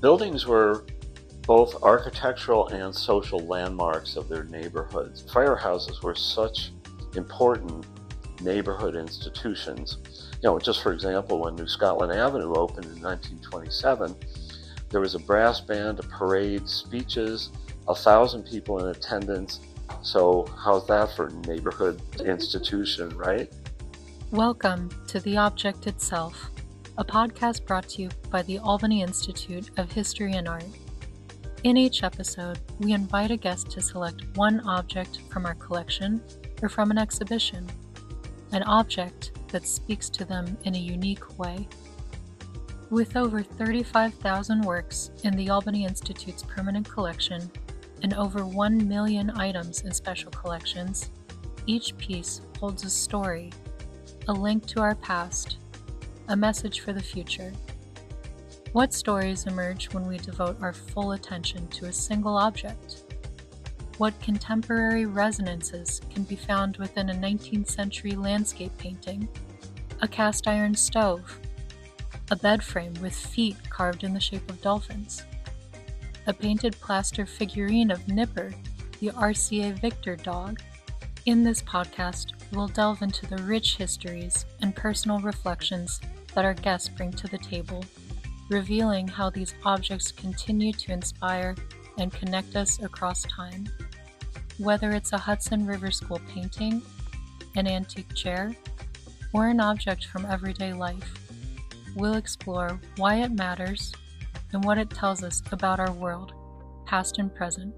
Buildings were both architectural and social landmarks of their neighborhoods. Firehouses were such important neighborhood institutions. Just for example, when New Scotland Avenue opened in 1927, there was a brass band, a parade, speeches, 1,000 people in attendance. So how's that for neighborhood institution, right? Welcome to The Object Itself, a podcast brought to you by the Albany Institute of History and Art. In each episode, we invite a guest to select one object from our collection or from an exhibition, an object that speaks to them in a unique way. With over 35,000 works in the Albany Institute's permanent collection and over 1 million items in special collections, each piece holds a story, a link to our past, a message for the future. What stories emerge when we devote our full attention to a single object? What contemporary resonances can be found within a 19th century landscape painting, a cast iron stove, a bed frame with feet carved in the shape of dolphins, a painted plaster figurine of Nipper, the RCA Victor dog? In this podcast, we'll delve into the rich histories and personal reflections that our guests bring to the table, revealing how these objects continue to inspire and connect us across time. Whether it's a Hudson River School painting, an antique chair, or an object from everyday life, we'll explore why it matters and what it tells us about our world, past and present.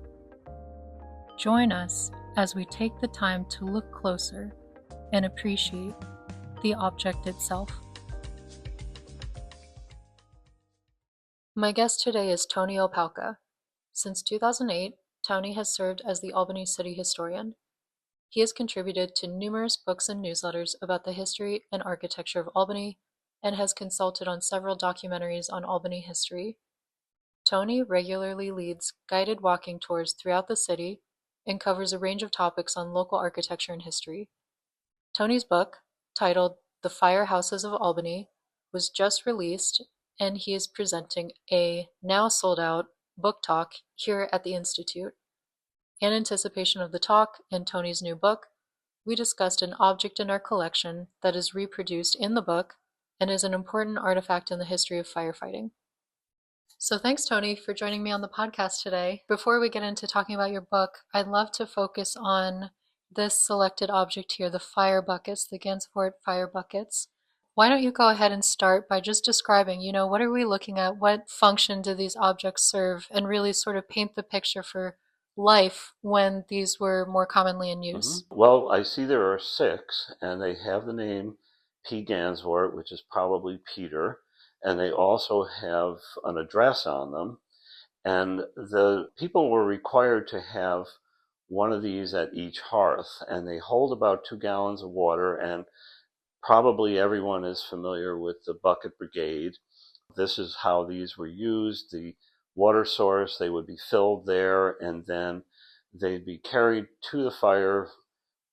Join us as we take the time to look closer and appreciate the object itself. My guest today is Tony Opalka. Since 2008, Tony has served as the Albany City Historian. He has contributed to numerous books and newsletters about the history and architecture of Albany and has consulted on several documentaries on Albany history. Tony regularly leads guided walking tours throughout the city and covers a range of topics on local architecture and history. Tony's book, titled The Firehouses of Albany, was just released, and he is presenting a now sold-out book talk here at the Institute. In anticipation of the talk and Tony's new book, we discussed an object in our collection that is reproduced in the book and is an important artifact in the history of firefighting. So thanks, Tony, for joining me on the podcast today. Before we get into talking about your book, I'd love to focus on this selected object here, the fire buckets, the Gansevoort fire buckets. Why don't you go ahead and start by just describing, what are we looking at? What function do these objects serve? And really sort of paint the picture for life when these were more commonly in use. Well, I see there are 6, and they have the name P. Gansevoort, which is probably Peter. And they also have an address on them. And the people were required to have one of these at each hearth, and they hold about 2 gallons of water, and probably everyone is familiar with the bucket brigade. This is how these were used. The water source, they would be filled there, and then they'd be carried to the fire,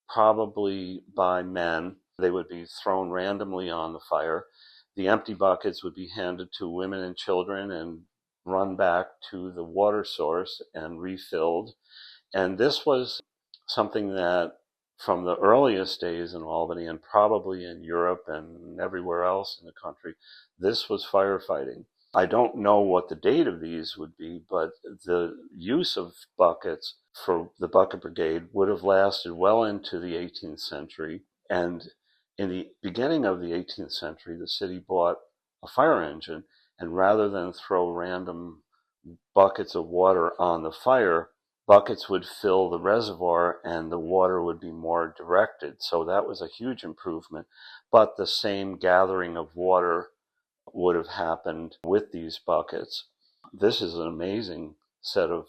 probably by men. They would be thrown randomly on the fire. The empty buckets would be handed to women and children and run back to the water source and refilled. And this was something that from the earliest days in Albany and probably in Europe and everywhere else in the country, this was firefighting. I don't know what the date of these would be, but the use of buckets for the bucket brigade would have lasted well into the 18th century. And in the beginning of the 18th century, the city bought a fire engine, and rather than throw random buckets of water on the fire, buckets would fill the reservoir and the water would be more directed. So that was a huge improvement. But the same gathering of water would have happened with these buckets. This is an amazing set of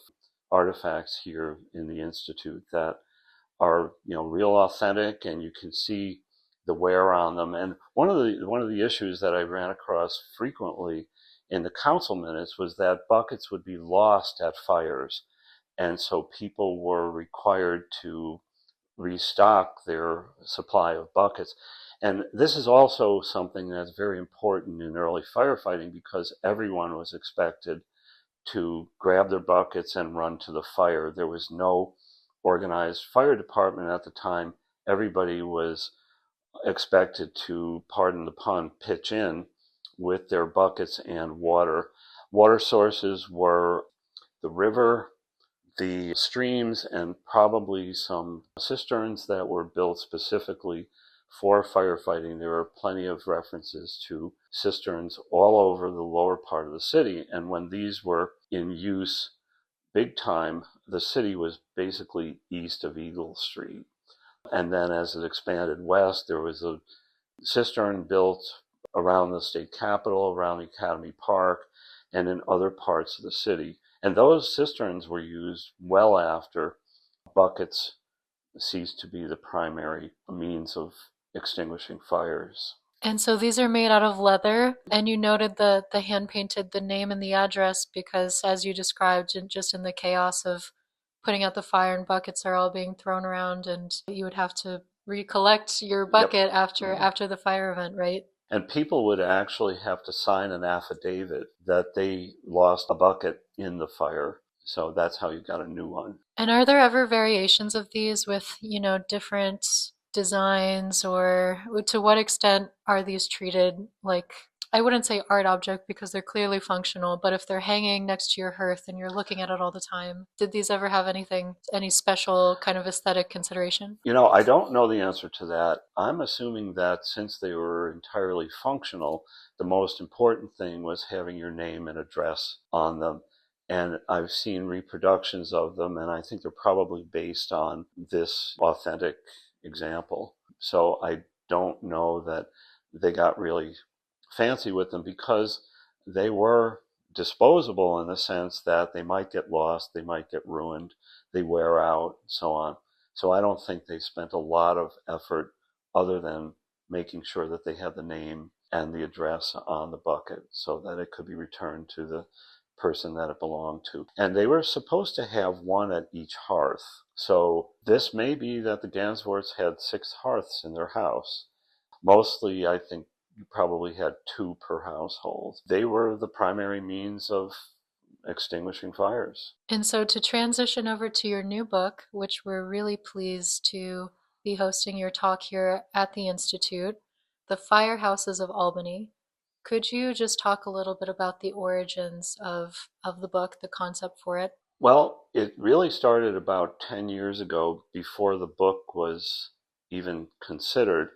artifacts here in the Institute that are, real authentic, and you can see the wear on them. And one of the issues that I ran across frequently in the council minutes was that buckets would be lost at fires, and so people were required to restock their supply of buckets. And this is also something that's very important in early firefighting, because everyone was expected to grab their buckets and run to the fire. There was no organized fire department at the time. Everybody was expected to, pardon the pun, pitch in with their buckets and water. Water sources were the river, the streams, and probably some cisterns that were built specifically for firefighting. There are plenty of references to cisterns all over the lower part of the city, and when these were in use big time, the city was basically east of Eagle Street. And then as it expanded west, there was a cistern built around the state capitol, around the Academy Park, and in other parts of the city. And those cisterns were used well after buckets ceased to be the primary means of extinguishing fires. And so these are made out of leather, and you noted the hand painted the name and the address because, as you described, just in the chaos of putting out the fire and buckets are all being thrown around, and you would have to recollect your bucket Yep. after the fire event, right? And people would actually have to sign an affidavit that they lost a bucket in the fire. So that's how you got a new one. And are there ever variations of these with, different designs, or to what extent are these treated like, I wouldn't say art object because they're clearly functional, but if they're hanging next to your hearth and you're looking at it all the time, did these ever have any special kind of aesthetic consideration? I don't know the answer to that. I'm assuming that since they were entirely functional, the most important thing was having your name and address on them. And I've seen reproductions of them, and I think they're probably based on this authentic example. So I don't know that they got really fancy with them because they were disposable in the sense that they might get lost, they might get ruined, they wear out, so on. So I don't think they spent a lot of effort other than making sure that they had the name and the address on the bucket so that it could be returned to the person that it belonged to. And they were supposed to have one at each hearth. So this may be that the Gansworths had 6 hearths in their house. Mostly, I think you probably had 2 per household. They were the primary means of extinguishing fires. And so to transition over to your new book, which we're really pleased to be hosting your talk here at the Institute, The Firehouses of Albany. Could you just talk a little bit about the origins of the book, the concept for it? Well, it really started about 10 years ago, before the book was even considered,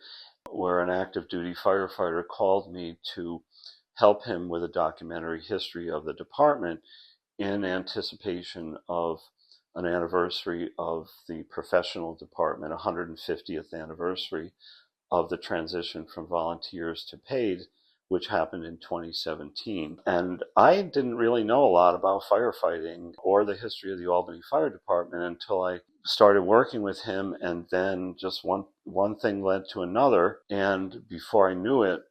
where an active duty firefighter called me to help him with a documentary history of the department in anticipation of an anniversary of the professional department, 150th anniversary of the transition from volunteers to paid, which happened in 2017. And I didn't really know a lot about firefighting or the history of the Albany Fire Department until I started working with him, and then just one thing led to another. And before I knew it,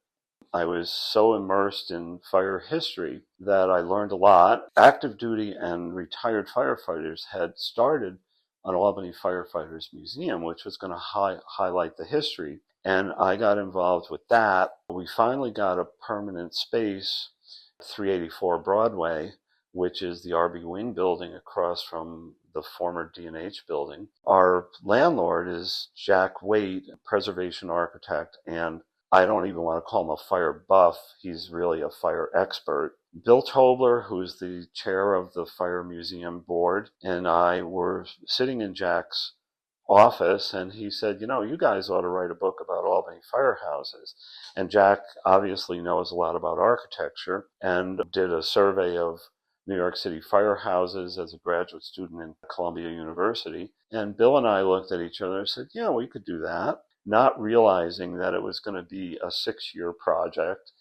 I was so immersed in fire history that I learned a lot. Active duty and retired firefighters had started an Albany Firefighters Museum, which was going to highlight the history. And I got involved with that. We finally got a permanent space, 384 Broadway, which is the RB Wing building across from the former D&H building. Our landlord is Jack Waite, preservation architect, and I don't even want to call him a fire buff. He's really a fire expert. Bill Tobler, who's the chair of the Fire Museum Board, and I were sitting in Jack's office, and he said, you guys ought to write a book about Albany firehouses. And Jack obviously knows a lot about architecture and did a survey of New York City firehouses as a graduate student in Columbia University. And Bill and I looked at each other and said, yeah, we could do that, not realizing that it was going to be a 6-year project,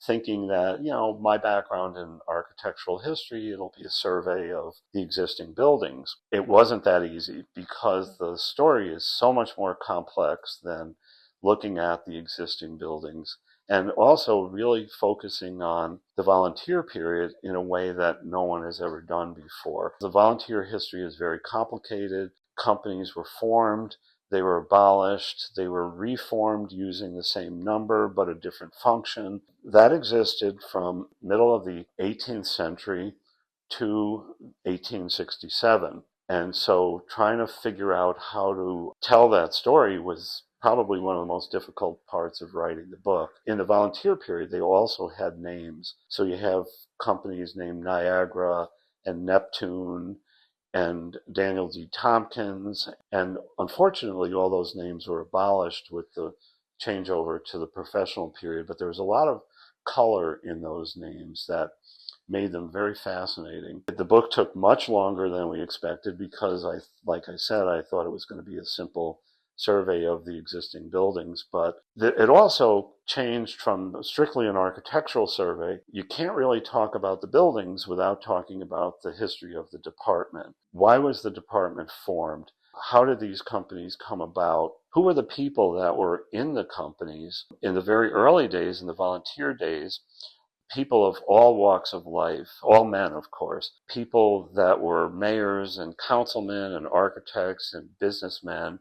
thinking that, my background in architectural history, it'll be a survey of the existing buildings. It wasn't that easy because the story is so much more complex than looking at the existing buildings, and also really focusing on the volunteer period in a way that no one has ever done before. The volunteer history is very complicated. Companies were formed, they were abolished, they were reformed using the same number but a different function. That existed from middle of the 18th century to 1867. And so trying to figure out how to tell that story was probably one of the most difficult parts of writing the book. In the volunteer period, they also had names. So you have companies named Niagara and Neptune and Daniel D. Tompkins. And unfortunately, all those names were abolished with the changeover to the professional period. But there was a lot of color in those names that made them very fascinating. The book took much longer than we expected because like I said, I thought it was going to be a simple survey of the existing buildings, but it also changed from strictly an architectural survey. You can't really talk about the buildings without talking about the history of the department. Why was the department formed? How did these companies come about? Who were the people that were in the companies in the very early days, in the volunteer days? People of all walks of life, all men, of course, people that were mayors and councilmen and architects and businessmen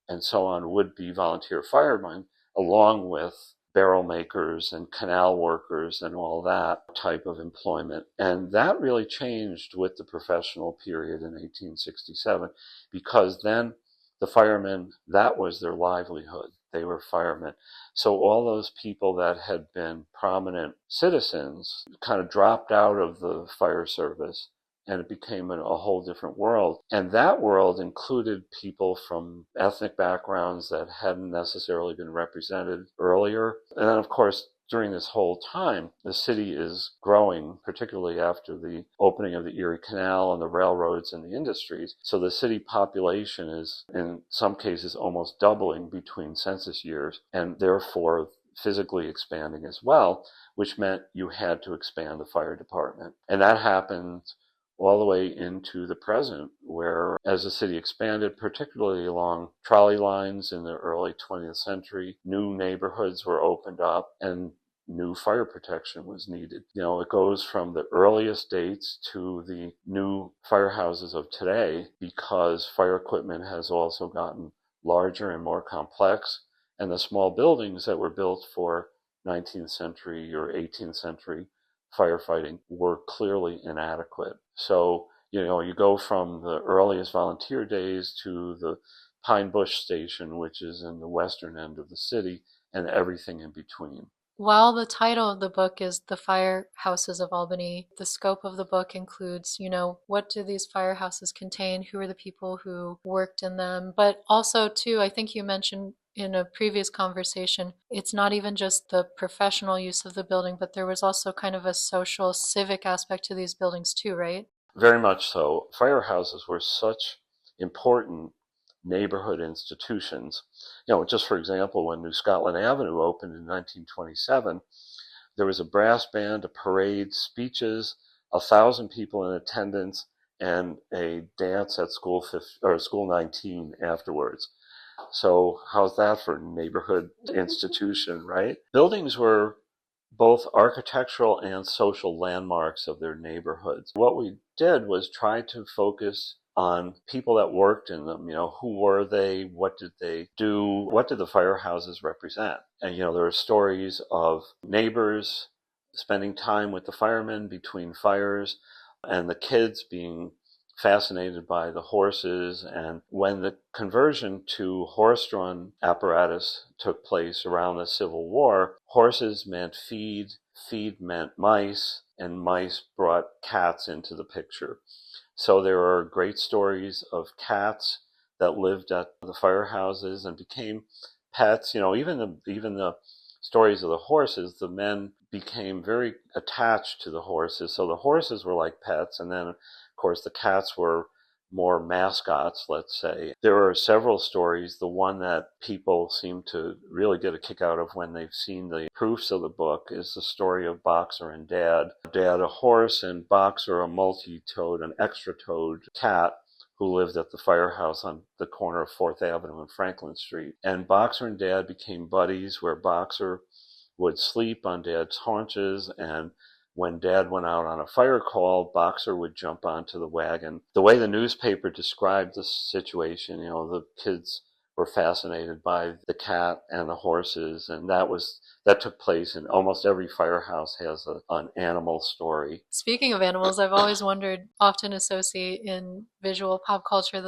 and so on would be volunteer firemen, along with barrel makers and canal workers and all that type of employment. And that really changed with the professional period in 1867, because then the firemen, that was their livelihood. They were firemen. So all those people that had been prominent citizens kind of dropped out of the fire service, and it became a whole different world. And that world included people from ethnic backgrounds that hadn't necessarily been represented earlier. And then, of course, during this whole time, the city is growing, particularly after the opening of the Erie Canal and the railroads and the industries. So the city population is, in some cases, almost doubling between census years, and therefore physically expanding as well, which meant you had to expand the fire department. And that happened all the way into the present, where as the city expanded, particularly along trolley lines in the early 20th century, new neighborhoods were opened up and new fire protection was needed. It goes from the earliest dates to the new firehouses of today, because fire equipment has also gotten larger and more complex, and the small buildings that were built for 19th century or 18th century firefighting were clearly inadequate. So, you go from the earliest volunteer days to the Pine Bush Station, which is in the western end of the city, and everything in between. While the title of the book is The Firehouses of Albany, the scope of the book includes, what do these firehouses contain? Who are the people who worked in them? But also, too, I think you mentioned in a previous conversation, it's not even just the professional use of the building, but there was also kind of a social, civic aspect to these buildings too, right? Very much so. Firehouses were such important neighborhood institutions. Just for example, when New Scotland Avenue opened in 1927, there was a brass band, a parade, speeches, 1,000 people in attendance, and a dance at school 19 afterwards. So how's that for neighborhood institution, right? Buildings were both architectural and social landmarks of their neighborhoods. What we did was try to focus on people that worked in them. Who were they? What did they do? What did the firehouses represent? And, there are stories of neighbors spending time with the firemen between fires, and the kids being fascinated by the horses. And when the conversion to horse-drawn apparatus took place around the Civil War, horses meant feed, feed meant mice, and mice brought cats into the picture. So there are great stories of cats that lived at the firehouses and became pets. Even the stories of the horses, the men became very attached to the horses. So the horses were like pets, and then, of course, the cats were more mascots, let's say. There are several stories. The one that people seem to really get a kick out of when they've seen the proofs of the book is the story of Boxer and Dad. Dad, a horse, and Boxer, a multi-toed, an extra-toed cat who lived at the firehouse on the corner of 4th Avenue and Franklin Street. And Boxer and Dad became buddies, where Boxer would sleep on Dad's haunches, and when Dad went out on a fire call, Boxer would jump onto the wagon. The way the newspaper described the situation, the kids were fascinated by the cat and the horses, and that took place in almost every firehouse has an animal story. Speaking of animals, I've always wondered, often associate in visual pop culture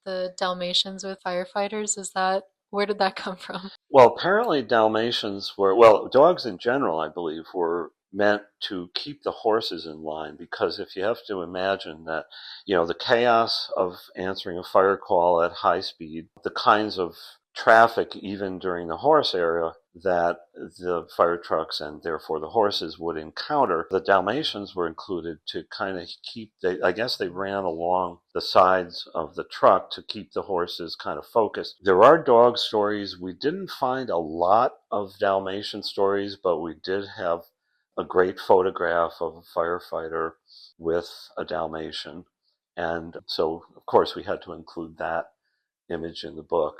the Dalmatians with firefighters. Where did that come from? Well, apparently well, dogs in general, I believe, were meant to keep the horses in line because if you have to imagine that, the chaos of answering a fire call at high speed, the kinds of traffic even during the horse area that the fire trucks and therefore the horses would encounter, the Dalmatians were included to kind of I guess they ran along the sides of the truck to keep the horses kind of focused. There are dog stories. We didn't find a lot of Dalmatian stories, but we did have a great photograph of a firefighter with a Dalmatian. And so, of course, we had to include that image in the book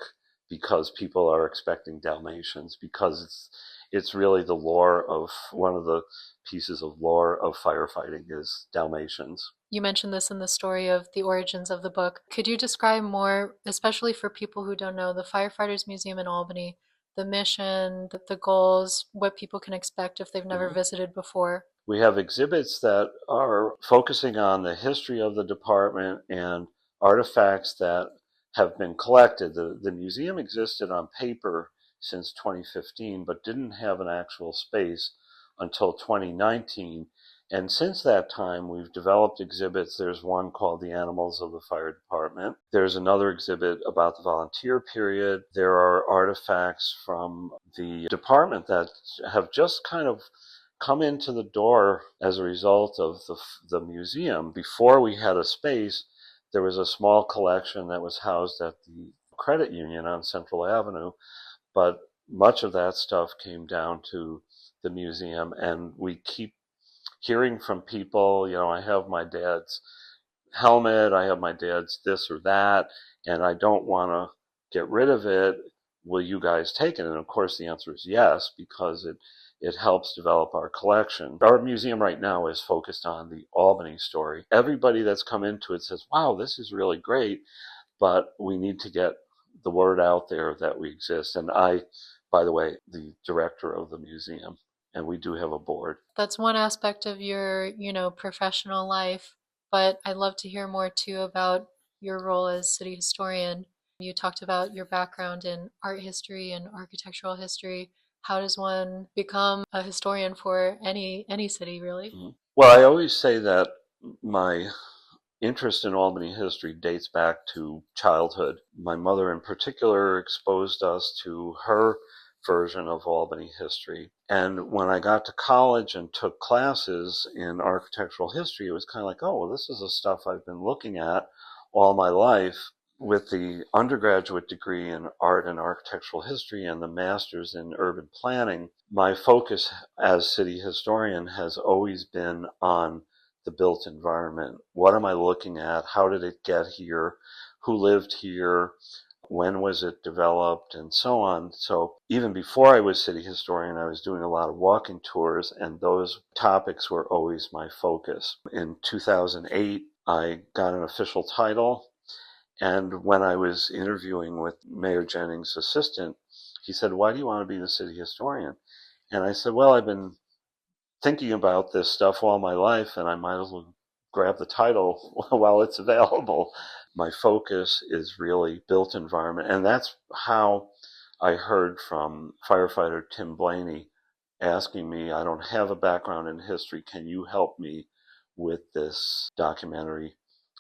because people are expecting Dalmatians, because it's really the lore of one of the pieces of lore of firefighting is Dalmatians. You mentioned this in the story of the origins of the book. Could you describe more, especially for people who don't know, the Firefighters Museum in Albany, the mission, the goals, what people can expect if they've never visited before? We have exhibits that are focusing on the history of the department and artifacts that have been collected. The museum existed on paper since 2015, but didn't have an actual space until 2019. And since that time, we've developed exhibits. There's one called The Animals of the Fire Department. There's another exhibit about the volunteer period. There are artifacts from the department that have just kind of come into the door as a result of the museum. Before we had a space, there was a small collection that was housed at the credit union on Central Avenue, but much of that stuff came down to the museum, and we keep hearing from people, I have my dad's helmet, I have my dad's this or that, and I don't want to get rid of it. Will you guys take it? And of course the answer is yes, because it helps develop our collection. Our museum right now is focused on the Albany story. Everybody that's come into it says, wow, this is really great, but we need to get the word out there that we exist. And I, by the way, the director of the museum, and we do have a board. That's one aspect of your, professional life, but I'd love to hear more too about your role as city historian. You talked about your background in art history and architectural history. How does one become a historian for any city, really? Well, I always say that my interest in Albany history dates back to childhood. My mother in particular exposed us to her version of Albany history. And when I got to college and took classes in architectural history, it was kind of like, oh, well, this is the stuff I've been looking at all my life. With the undergraduate degree in art and architectural history and the master's in urban planning, my focus as city historian has always been on the built environment. What am I looking at? How did it get here? Who lived here? When was it developed? And so on. So even before I was city historian, I was doing a lot of walking tours, and those topics were always my focus. In 2008, I got an official title. And when I was interviewing with Mayor Jennings' assistant, he said, why do you want to be the city historian? And I said, well, I've been thinking about this stuff all my life, and I might as well grab the title while it's available. My focus is really built environment. And that's how I heard from firefighter Tim Blaney asking me, I don't have a background in history. Can you help me with this documentary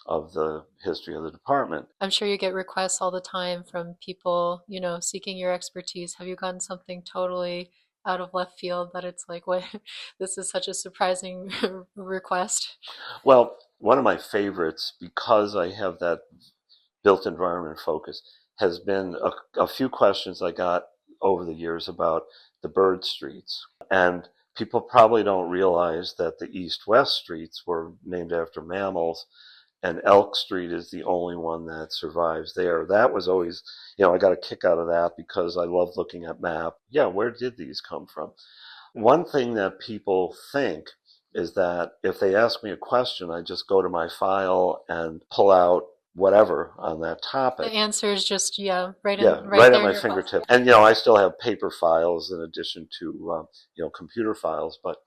of the history of the department? I'm sure you get requests all the time from people, seeking your expertise. Have you gotten something totally out of left field that it's like, what, this is such a surprising request? Well, one of my favorites, because I have that built environment focus, has been a few questions I got over the years about the bird streets. And people probably don't realize that the east-west streets were named after mammals, and Elk Street is the only one that survives there. That was always, I got a kick out of that because I love looking at maps. Yeah, where did these come from? One thing that people think is that if they ask me a question, I just go to my file and pull out whatever on that The topic. answer is just, yeah, right Yeah, right right at there in my your phone. fingertip. And, I still have paper files in addition to, computer files. But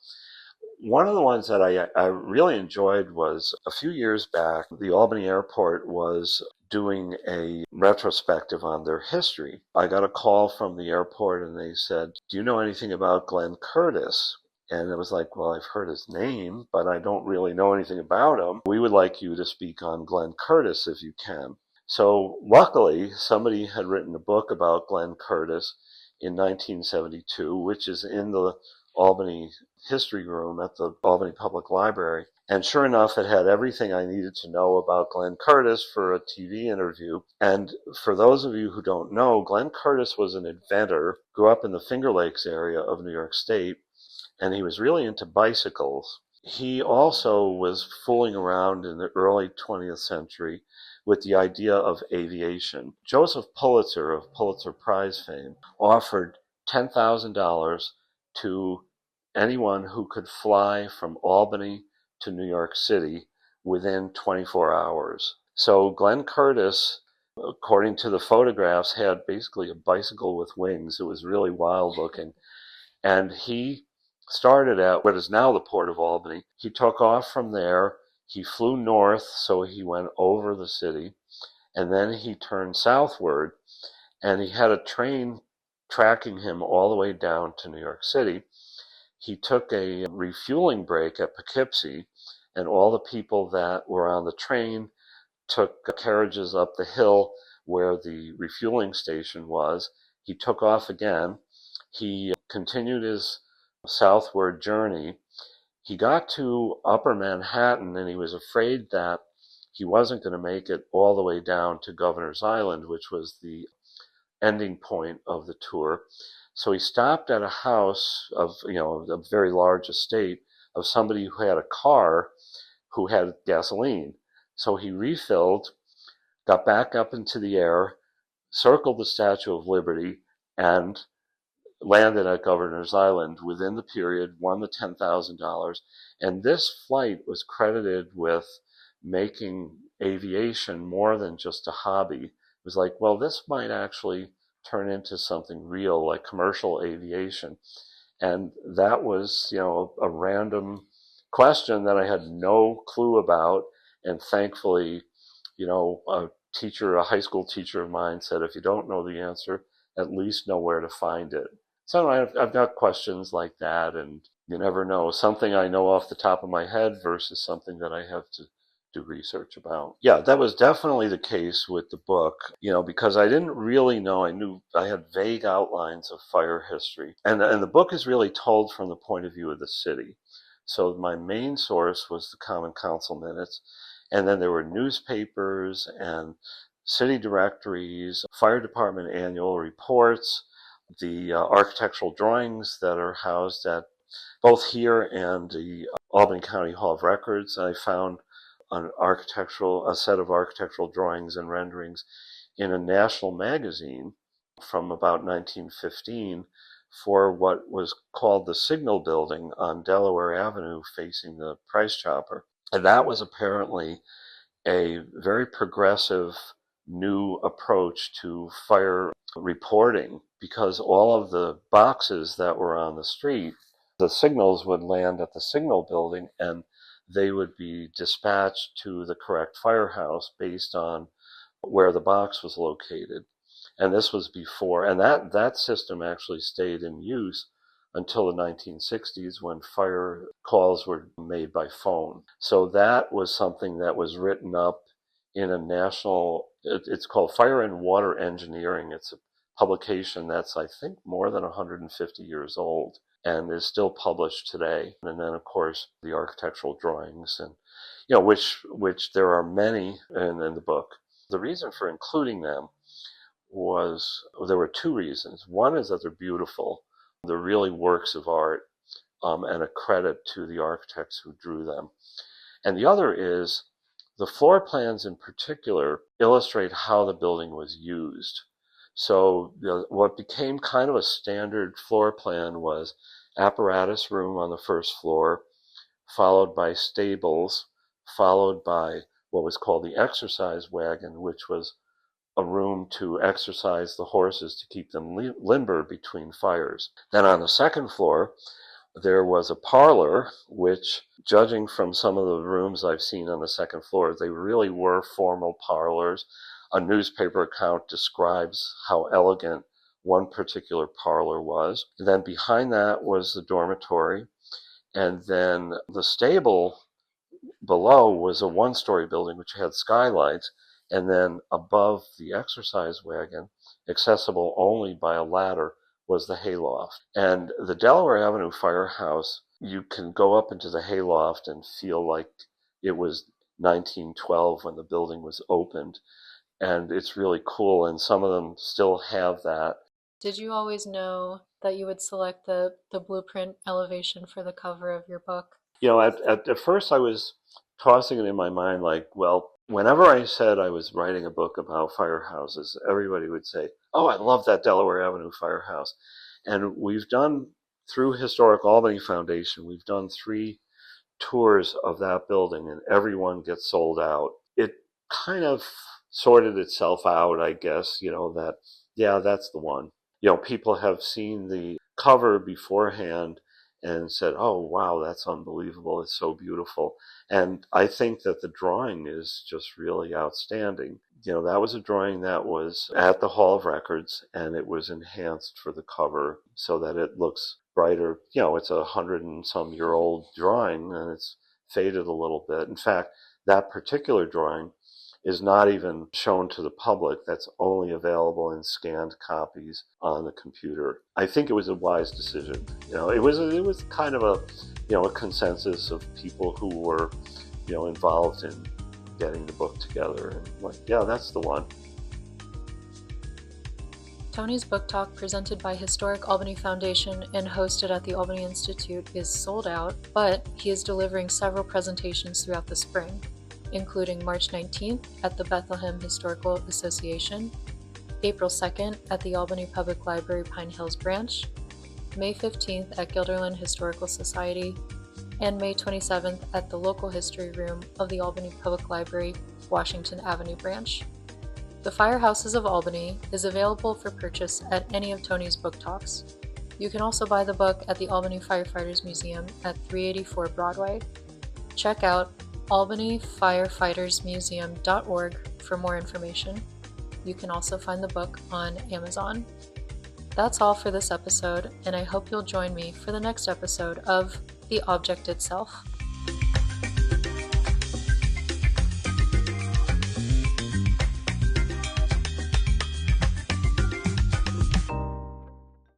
one of the ones that I really enjoyed was a few years back, the Albany airport was doing a retrospective on their history. I got a call from the airport and they said, "Do you know anything about Glenn Curtis?" And it was like, "Well, I've heard his name, but I don't really know anything about him. We would like you to speak on Glenn Curtis if you can." So luckily, somebody had written a book about Glenn Curtis in 1972, which is in the Albany history room at the Albany Public Library. And sure enough, it had everything I needed to know about Glenn Curtis for a TV interview. And for those of you who don't know, Glenn Curtis was an inventor, grew up in the Finger Lakes area of New York State, and he was really into bicycles. He also was fooling around in the early 20th century with the idea of aviation. Joseph Pulitzer of Pulitzer Prize fame offered $10,000 to anyone who could fly from Albany to New York City within 24 hours. So Glenn Curtis, according to the photographs, had basically a bicycle with wings. It was really wild looking. And he started at what is now the Port of Albany. He took off from there. He flew north, so he went over the city. And then he turned southward, and he had a train tracking him all the way down to New York City. He took a refueling break at Poughkeepsie, and all the people that were on the train took carriages up the hill where the refueling station was. He took off again. He continued his southward journey. He got to Upper Manhattan, and he was afraid that he wasn't going to make it all the way down to Governor's Island, which was the ending point of the tour. So he stopped at a house of, a very large estate of somebody who had a car who had gasoline. So he refilled, got back up into the air, circled the Statue of Liberty, and landed at Governor's Island within the period, won the $10,000. And this flight was credited with making aviation more than just a hobby. It was like, well, this might actually turn into something real, like commercial aviation. And that was, a random question that I had no clue about. And thankfully, a high school teacher of mine said, if you don't know the answer, at least know where to find it. So I've got questions like that, and you never know. Something I know off the top of my head versus something that I have to do research about. Yeah, that was definitely the case with the book, because I didn't really know. I knew I had vague outlines of fire history. And the book is really told from the point of view of the city. So my main source was the Common Council minutes, and then there were newspapers and city directories, fire department annual reports, the architectural drawings that are housed at both here and the Albany County Hall of Records. I found a set of architectural drawings and renderings in a national magazine from about 1915 for what was called the Signal Building on Delaware Avenue facing the Price Chopper. And that was apparently a very progressive new approach to fire reporting, because all of the boxes that were on the street, the signals would land at the signal building and they would be dispatched to the correct firehouse based on where the box was located. And this was before, and that system actually stayed in use until the 1960s when fire calls were made by phone. So that was something that was written up in a it's called Fire and Water Engineering. It's a publication that's, I think, more than 150 years old and is still published today. And then, of course, the architectural drawings, and which there are many in the book. The reason for including them there were two reasons. One is that they're beautiful. They're really works of art, and a credit to the architects who drew them. And the other is the floor plans in particular illustrate how the building was used. So what became kind of a standard floor plan was apparatus room on the first floor, followed by stables, followed by what was called the exercise wagon, which was a room to exercise the horses to keep them limber between fires. Then on the second floor, there was a parlor, which, judging from some of the rooms I've seen on the second floor, they really were formal parlors. A newspaper account describes how elegant one particular parlor was. And then behind that was the dormitory. And then the stable below was a one-story building which had skylights. And then above the exercise wagon, accessible only by a ladder, was the hayloft. And the Delaware Avenue Firehouse, you can go up into the hayloft and feel like it was 1912 when the building was opened. And it's really cool, and some of them still have that. Did you always know that you would select the blueprint elevation for the cover of your book? At first I was tossing it in my mind like, well, whenever I said I was writing a book about firehouses, everybody would say, oh, I love that Delaware Avenue firehouse. And we've done, through Historic Albany Foundation, we've done 3 tours of that building, and everyone gets sold out. It kind of sorted itself out, I guess, that, yeah, that's the one. People have seen the cover beforehand and said, oh, wow, that's unbelievable. It's so beautiful. And I think that the drawing is just really outstanding. That was a drawing that was at the Hall of Records, and it was enhanced for the cover so that it looks brighter. It's 100-and-some-year-old drawing, and it's faded a little bit. In fact, that particular drawing is not even shown to the public. That's only available in scanned copies on the computer. I think it was a wise decision. It was kind of a consensus of people who were, involved in getting the book together, and like, yeah, that's the one. Tony's book talk, presented by Historic Albany Foundation and hosted at the Albany Institute, is sold out, but he is delivering several presentations throughout the spring, including March 19th at the Bethlehem Historical Association, April 2nd at the Albany Public Library Pine Hills Branch, May 15th at Guilderland Historical Society, and May 27th at the Local History Room of the Albany Public Library, Washington Avenue Branch. The Firehouses of Albany is available for purchase at any of Tony's book talks. You can also buy the book at the Albany Firefighters Museum at 384 Broadway. Check out albanyfirefightersmuseum.org for more information. You can also find the book on Amazon. That's all for this episode, and I hope you'll join me for the next episode of The Object Itself.